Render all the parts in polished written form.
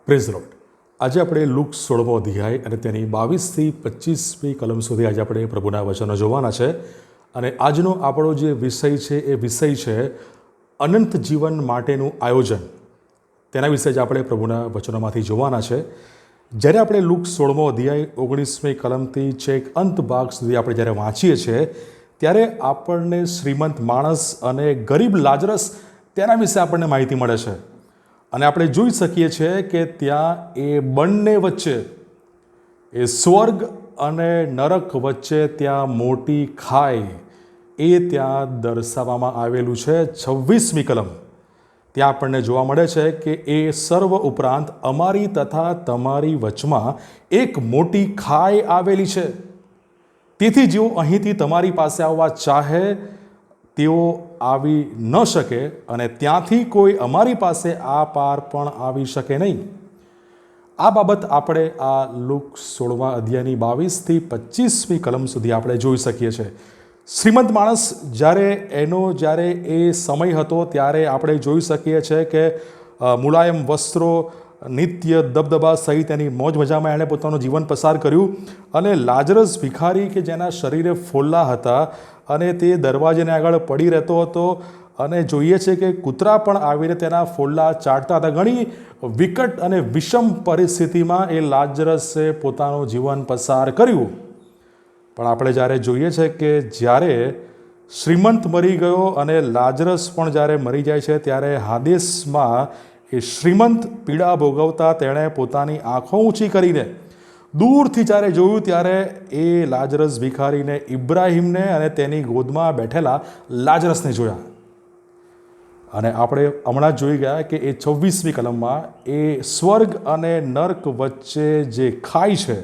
Praise lord. આજે આપણે look 16મો અધ્યાય અને તેની 22થી 25મી કલમ સુધી આજે આપણે પ્રભુના વચનો જોવાના છે. અને આજનો આપણો જે વિષય છે એ વિષય છે અનંત જીવન માટેનું આયોજન. તેના વિશે જ આપણે પ્રભુના વચનોમાંથી જોવાના છે. જ્યારે આપણે લુક 16મો અધ્યાય 19મી કલમથી છેક અંત ભાગ સુધી આપણે જ્યારે વાંચીએ છીએ ત્યારે આપણને શ્રીમંત માણસ અને ગરીબ લાજરસ તેના વિશે આપણને માહિતી મળે છે. અને આપણે જોઈ શકીએ છીએ કે ત્યાં એ બંને વચ્ચે એ સ્વર્ગ અને નરક વચ્ચે ત્યાં મોટી ખાઈ એ ત્યાં દર્શાવવામાં આવેલું છે. 26મી કલમ ત્યાં આપણને જોવા મળે છે કે એ સર્વ ઉપરાંત અમારી તથા તમારી વચમાં એક મોટી ખાઈ આવેલી છે. તેથી જેઓ અહીંથી તમારી પાસે આવવા ચાહે તેઓ આવી ન શકે અને ત્યાંથી કોઈ અમારી પાસે આ પાર પણ આવી શકે નહીં. આ બાબત આપણે આ લુક 16મા અધ્યાયની 22થી 25મી કલમ સુધી આપણે જોઈ શકીએ છીએ. શ્રીમંત માણસ જ્યારે એ સમય હતો ત્યારે આપણે જોઈ શકીએ છીએ કે મુલાયમ વસ્ત્રો, નિત્ય દબદબા સહિત એની મોજ મજામાં એણે પોતાનું જીવન પસાર કર્યું. અને લાજરસ ભિખારી કે જેના શરીરે ફોલ્લા હતા અને તે દરવાજાને આગળ પડી રહેતો હતો અને જોઈએ છે કે કૂતરા પણ આવીને તેના ફોલ્લા ચાટતા હતા. ઘણી વિકટ અને વિષમ પરિસ્થિતિમાં એ લાજરસે પોતાનું જીવન પસાર કર્યું. પણ આપણે જ્યારે જોઈએ છે કે જ્યારે શ્રીમંત મરી ગયો અને લાજરસ પણ જ્યારે મરી જાય છે ત્યારે હાદેસમાં એ શ્રીમંત પીડા ભોગવતા તેણે પોતાની આંખો ઊંચી કરીને દૂરથી જ્યારે જોયું ત્યારે એ લાજરસ ભિખારીને ઇબ્રાહીમને અને તેની ગોદમાં બેઠેલા લાજરસને જોયા. અને આપણે હમણાં જોઈ ગયા કે એ 26મી કલમમાં એ સ્વર્ગ અને નર્ક વચ્ચે જે ખાઈ છે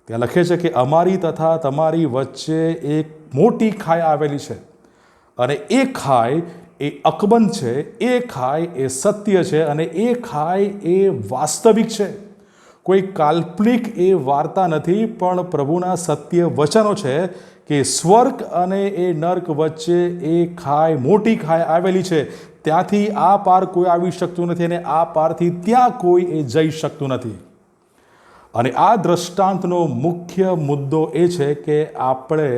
ત્યાં લખે છે કે અમારી તથા તમારી વચ્ચે એક મોટી ખાઈ આવેલી છે. અને એ ખાઈ એ અકબંધ છે, એ ખાઈ એ સત્ય છે અને એ ખાઈ એ વાસ્તવિક છે. કોઈ કાલ્પનિક એ વાર્તા નથી, પણ પ્રભુના સત્ય વચનો છે કે સ્વર્ગ અને એ નર્ક વચ્ચે એ ખાઈ, મોટી ખાઈ આવેલી છે. ત્યાંથી આ પાર કોઈ આવી શકતું નથી અને આ પારથી ત્યાં કોઈ એ જઈ શકતું નથી. અને આ દ્રષ્ટાંતનો મુખ્ય મુદ્દો એ છે કે આપણે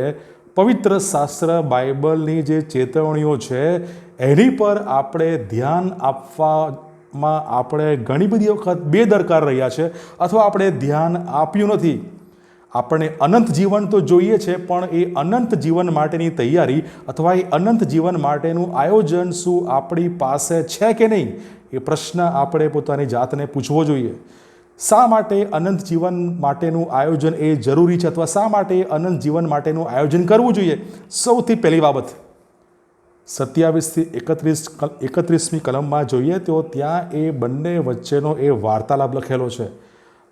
પવિત્ર શાસ્ત્ર બાઇબલની જે ચેતવણીઓ છે એની પર આપણે ધ્યાન આપવામાં આપણે ઘણી બધી વખત બેદરકાર રહ્યા છે અથવા આપણે ધ્યાન આપ્યું નથી. આપણે અનંત જીવન તો જોઈએ છે, પણ એ અનંત જીવન માટેની તૈયારી અથવા એ અનંત જીવન માટેનું આયોજન શું આપણી પાસે છે કે નહીં એ પ્રશ્ન આપણે પોતાની જાતને પૂછવો જોઈએ. શા માટે અનંત જીવન માટેનું આયોજન એ જરૂરી છે અથવા શા માટે અનંત જીવન માટેનું આયોજન કરવું જોઈએ? સૌથી પહેલી બાબત 27થી 31મી કલમમાં જોઈએ તો ત્યાં એ બંને વચ્ચેનો એ વાર્તાલાપ લખેલો છે.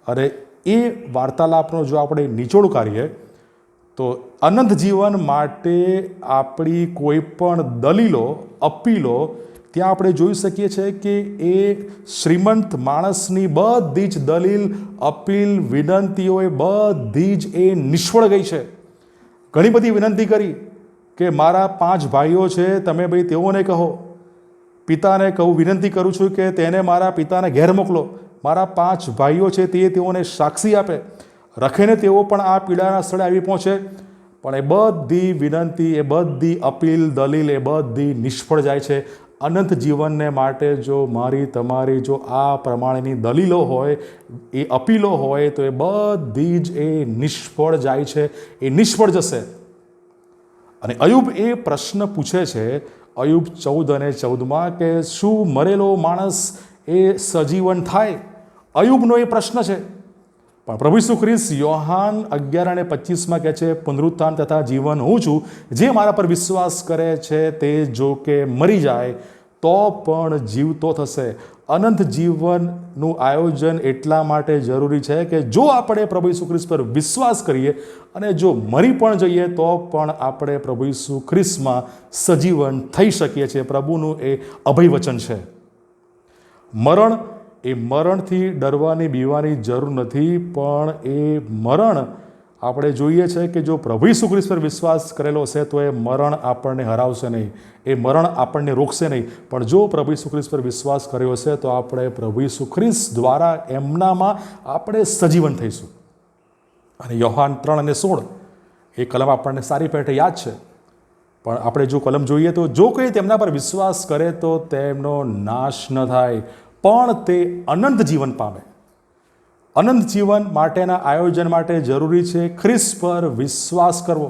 અને એ વાર્તાલાપનો જો આપણે નિચોડ કાઢીએ તો અનંત જીવન માટે આપણી કોઈ પણ દલીલો, અપીલો ત્યાં આપણે જોઈ શકીએ છીએ કે એ શ્રીમંત માણસની બધી જ દલીલ, અપીલ, વિનંતીઓ એ બધી જ એ નિષ્ફળ ગઈ છે. ઘણી બધી વિનંતી કરી કે મારા 5 ભાઈઓ છે, તમે ભાઈ તેઓને કહો, પિતાને કહું, વિનંતી કરું છું કે તેને મારા પિતાને ઘેર મોકલો, મારા 5 ભાઈઓ છે તેઓને સાક્ષી આપે, રખીને તેઓ પણ આ પીડાના સ્થળે આવી પહોંચે. પણ એ બધી વિનંતી, એ બધી અપીલ, દલીલ એ બધી નિષ્ફળ જાય છે. અનંત જીવનને માટે જો મારી તમારી જો આ પ્રમાણેની દલીલો હોય, એ અપીલો હોય તો એ બધી જ એ નિષ્ફળ જાય છે, એ નિષ્ફળ જશે. અને અયુબ એ પ્રશ્ન પૂછે છે, અયુબ 14 અને 14માં કે શું મરેલો માણસ એ સજીવન થાય? અયુબનો એ પ્રશ્ન છે. પણ પ્રભુ ઈસુ ખ્રિસ્ત યોહાન 11 અને 25માં કહે છે, પુનરુત્થાન તથા જીવન હું છું, જે મારા પર વિશ્વાસ કરે છે તે જો કે મરી જાય તો પણ જીવતો થશે. અનંત જીવનનું આયોજન એટલા માટે જરૂરી છે કે જો આપણે પ્રભુ ઈસુ ખ્રિસ્ત પર વિશ્વાસ કરીએ અને જો મરી પણ જઈએ તો પણ આપણે પ્રભુ ઈસુ ખ્રિસ્તમાં સજીવન થઈ શકીએ છીએ. પ્રભુનું એ અભય વચન છે. મરણથી ડરવાની, બીવાની જરૂર નથી, પણ એ મરણ આપણે જોઈએ છે કે જો પ્રભુ ઈસુ ખ્રિસ્ત પર વિશ્વાસ કરેલો હશે તો એ મરણ આપણને હરાવશે નહીં, એ મરણ આપણને રોકશે નહીં. પણ જો પ્રભુ ઈસુ ખ્રિસ્ત પર વિશ્વાસ કર્યો હશે તો આપણે પ્રભુ ઈસુ ખ્રિસ્ત દ્વારા એમનામાં આપણે સજીવન થઈશું. અને યોહાન 3:16 એ કલમ આપણને સારી પેટે યાદ છે. પણ આપણે જો કલમ જોઈએ તો જો કોઈ તેમના પર વિશ્વાસ કરે તો તેમનો નાશ ન થાય પણ તે અનંત જીવન પામે. અનંત જીવન માટેના આયોજન માટે જરૂરી છે ખ્રિસ્ત પર વિશ્વાસ કરવો,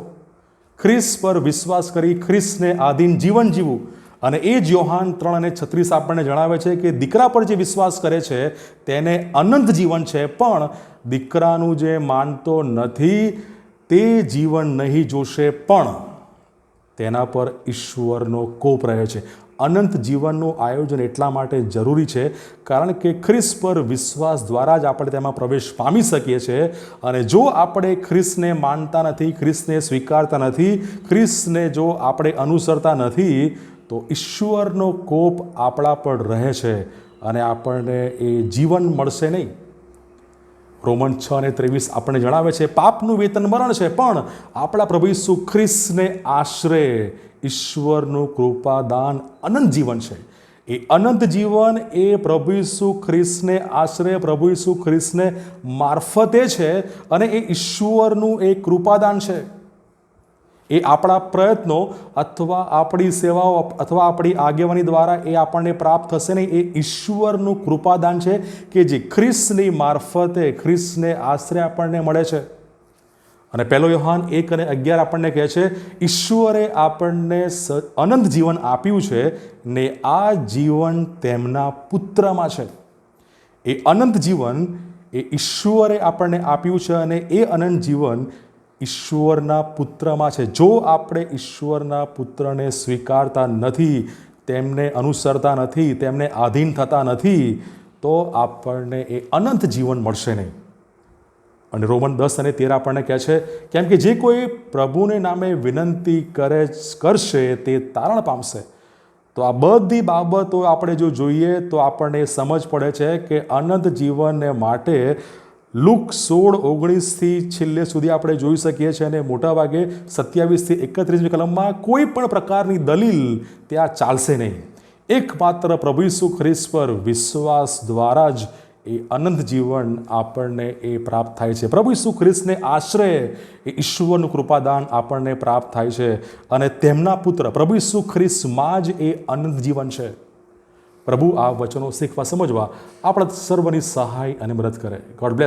ખ્રિસ્ત પર વિશ્વાસ કરી ખ્રિસ્તને આધીન જીવન જીવવું. અને એ જ યોહાન 3:36 આપણને જણાવે છે કે દીકરા પર જે વિશ્વાસ કરે છે તેને અનંત જીવન છે, પણ દીકરાનું જે માનતો નથી તે જીવન નહીં જોશે, પણ તેના પર ઈશ્વરનો કોપ રહે છે. અનંત જીવનનું આયોજન એટલા માટે જરૂરી છે કારણ કે ખ્રિસ્ત પર વિશ્વાસ દ્વારા જ આપણે તેમાં પ્રવેશ પામી શકીએ છીએ. અને જો આપણે ખ્રિસ્તને માનતા નથી, ખ્રિસ્તને સ્વીકારતા નથી, ખ્રિસ્તને જો આપણે અનુસરતા નથી તો ઈશ્વરનો કોપ આપણા પર રહે છે અને આપણને એ જીવન મળશે નહીં. રોમન 6:23 આપણને જણાવે છે પાપનું વેતન મરણ છે, પણ આપણા પ્રભુ ઈસુ ખ્રિસ્તને આશરે ઈશ્વરનું કૃપાદાન અનંત જીવન છે. એ અનંત જીવન એ પ્રભુ ઈસુ ખ્રિસ્તને આશરે પ્રભુ ઈસુ ખ્રિસ્તને મારફતે છે અને એ ઈશ્વરનું એક કૃપાદાન છે. એ આપણા પ્રયત્નો અથવા આપણી સેવાઓ અથવા આપણી આગેવાની દ્વારા એ આપણને પ્રાપ્ત થશે નહીં. એ ઈશ્વરનું કૃપાદાન છે કે જે ખ્રિસ્તની મારફતે ખ્રિસ્તને આશરે આપણને મળે છે. અને 1 યોહાન 1:11 આપણને કહે છે ઈશ્વરે આપણને અનંત જીવન આપ્યું છે ને આ જીવન તેમના પુત્રમાં છે. એ અનંત જીવન એ ઈશ્વરે આપણને આપ્યું છે અને એ અનંત જીવન ઈશ્વરના પુત્રમાં છે. જો આપણે ઈશ્વરના પુત્રને સ્વીકારતા નથી, તેમને અનુસરતા નથી, તેમને આધીન થતા નથી તો આપણને એ અનંત જીવન મળશે નહીં. અને રોમન 10:13 આપણને કહે છે કેમ કે જે કોઈ પ્રભુને નામે વિનંતી કરશે તે તારણ પામશે. તો આ બધી બાબતો આપણે જો જોઈએ તો આપણને સમજ પડે છે કે અનંત જીવનને માટે લુક 16:19 છેલ્લે સુધી આપણે જોઈ શકીએ છીએ. અને મોટાભાગે 27-31 કલમમાં કોઈ પણ પ્રકારની દલીલ ત્યાં ચાલશે નહીં. એકમાત્ર પ્રભુ ઈસુ ખ્રિસ્ત પર વિશ્વાસ દ્વારા જ એ અનંત જીવન આપણને એ પ્રાપ્ત થાય છે. પ્રભુ ઈસુ ખ્રિસ્તને આશરે એ ઈશ્વરનું કૃપાદાન આપણને પ્રાપ્ત થાય છે અને તેમના પુત્ર પ્રભુ ઈસુ ખ્રિસ્તમાં જ એ અનંત જીવન છે. પ્રભુ આ વચનો શીખવા સમજવા આપણા સર્વની સહાય અને મદદ કરે. God bless.